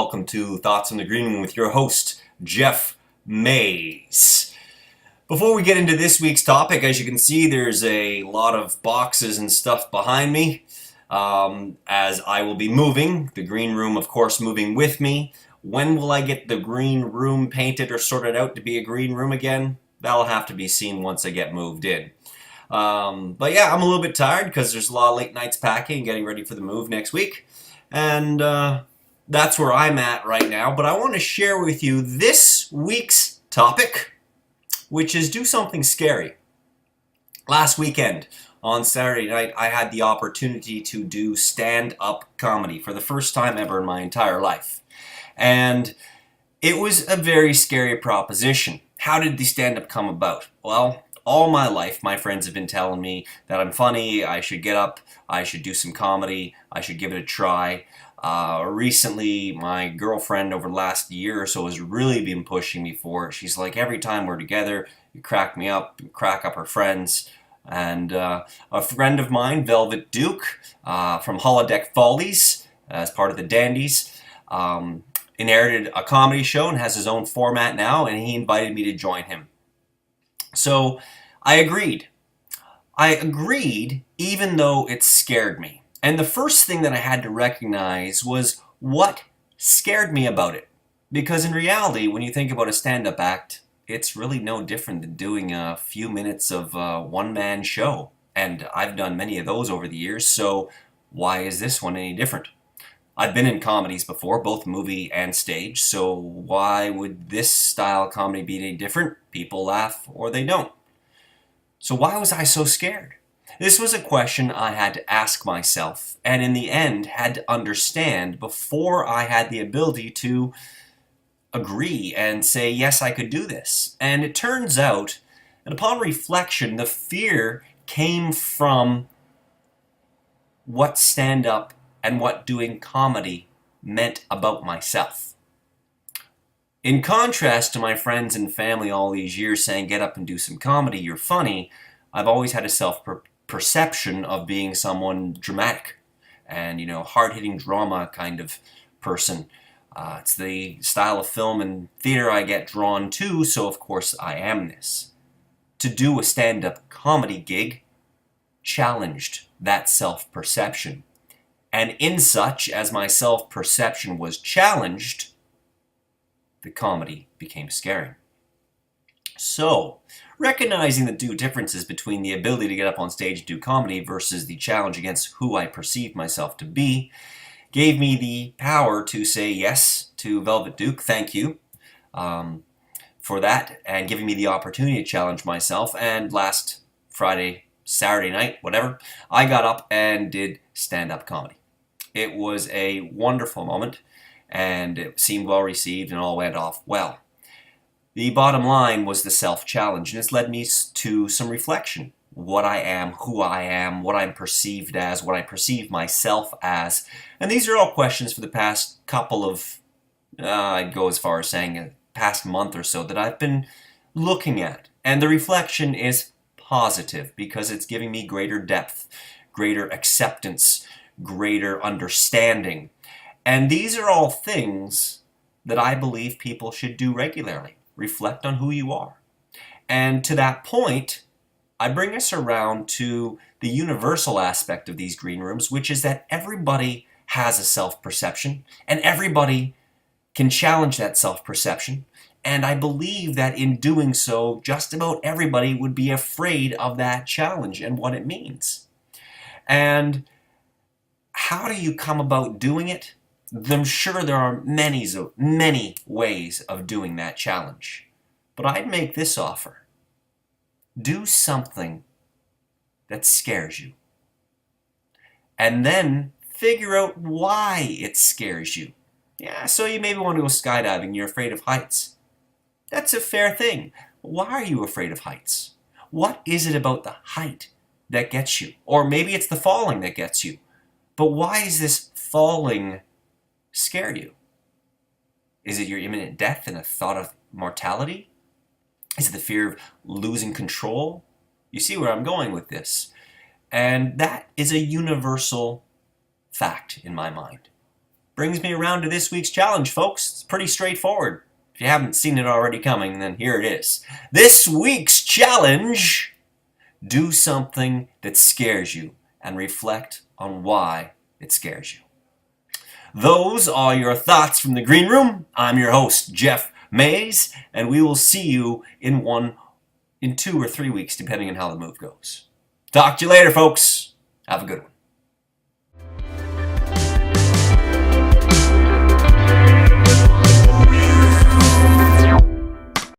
welcome to Thoughts in the Green Room with your host, Jeff Mays. Before we get into this week's topic, as you can see, there's a lot of boxes and stuff behind me, as I will be moving. The green room, of course, moving with me. When will I get the green room painted or sorted out to be a green room again? That'll have to be seen once I get moved in. But yeah, I'm a little bit tired because there's a lot of late nights packing and getting ready for the move next week. And that's where I'm at right now. But I want to share with you this week's topic, which is do something scary. Last weekend, on Saturday night, I had the opportunity to do stand-up comedy for the first time ever in my entire life. And it was a very scary proposition. How did the stand-up come about? Well, all my life, my friends have been telling me that I'm funny, I should get up, I should do some comedy, I should give it a try. Recently, my girlfriend over the last year or so has really been pushing me for it. She's like, every time we're together, you crack me up, you crack up her friends. And a friend of mine, Velvet Duke, from Holodeck Follies, as part of the Dandies, inherited a comedy show and has his own format now, and he invited me to join him. So I agreed. Even though it scared me. And the first thing that I had to recognize was what scared me about it. Because in reality, when you think about a stand-up act, it's really no different than doing a few minutes of a one-man show. And I've done many of those over the years, so why is this one any different? I've been in comedies before, both movie and stage, so why would this style of comedy be any different? People laugh or they don't. So why was I so scared? This was a question I had to ask myself, and in the end had to understand before I had the ability to agree and say, yes, I could do this. And it turns out that upon reflection, the fear came from what stand-up and what doing comedy meant about myself. In contrast to my friends and family all these years saying, get up and do some comedy, you're funny, I've always had a self-perception of being someone dramatic and, hard-hitting drama kind of person. It's the style of film and theater I get drawn to, so of course I am this. To do a stand-up comedy gig challenged that self-perception. And in such, as my self-perception was challenged, the comedy became scary. So, recognizing the two differences between the ability to get up on stage and do comedy versus the challenge against who I perceived myself to be, gave me the power to say yes to Velvet Duke, thank you for that, and giving me the opportunity to challenge myself. And last Saturday night, whatever, I got up and did stand-up comedy. It was a wonderful moment, and it seemed well received and all went off well. The bottom line was the self-challenge, and it's led me to some reflection. What I am, who I am, what I'm perceived as, what I perceive myself as. And these are all questions for the past couple of, I'd go as far as saying, past month or so that I've been looking at. And the reflection is positive because it's giving me greater depth, greater acceptance, greater understanding. And these are all things that I believe people should do regularly. Reflect on who you are. And to that point, I bring us around to the universal aspect of these green rooms, which is that everybody has a self-perception, and everybody can challenge that self-perception. And I believe that in doing so, just about everybody would be afraid of that challenge and what it means. And how do you come about doing it? I'm sure there are many ways of doing that challenge. But I'd make this offer. Do something that scares you. And then figure out why it scares you. Yeah, so you maybe want to go skydiving, you're afraid of heights. That's a fair thing. Why are you afraid of heights? What is it about the height that gets you? Or maybe it's the falling that gets you. But why is this falling scare you? Is it your imminent death and a thought of mortality? Is it the fear of losing control? You see where I'm going with this. And that is a universal fact in my mind. brings me around to this week's challenge, folks. It's pretty straightforward. If you haven't seen it already coming, then here it is. This week's challenge: do something that scares you and reflect on why it scares you. Those are your thoughts from the green room. I'm your host, Jeff Mays, and we will see you in 2 or 3 weeks, depending on how the move goes. Talk to you later, folks. Have a good one.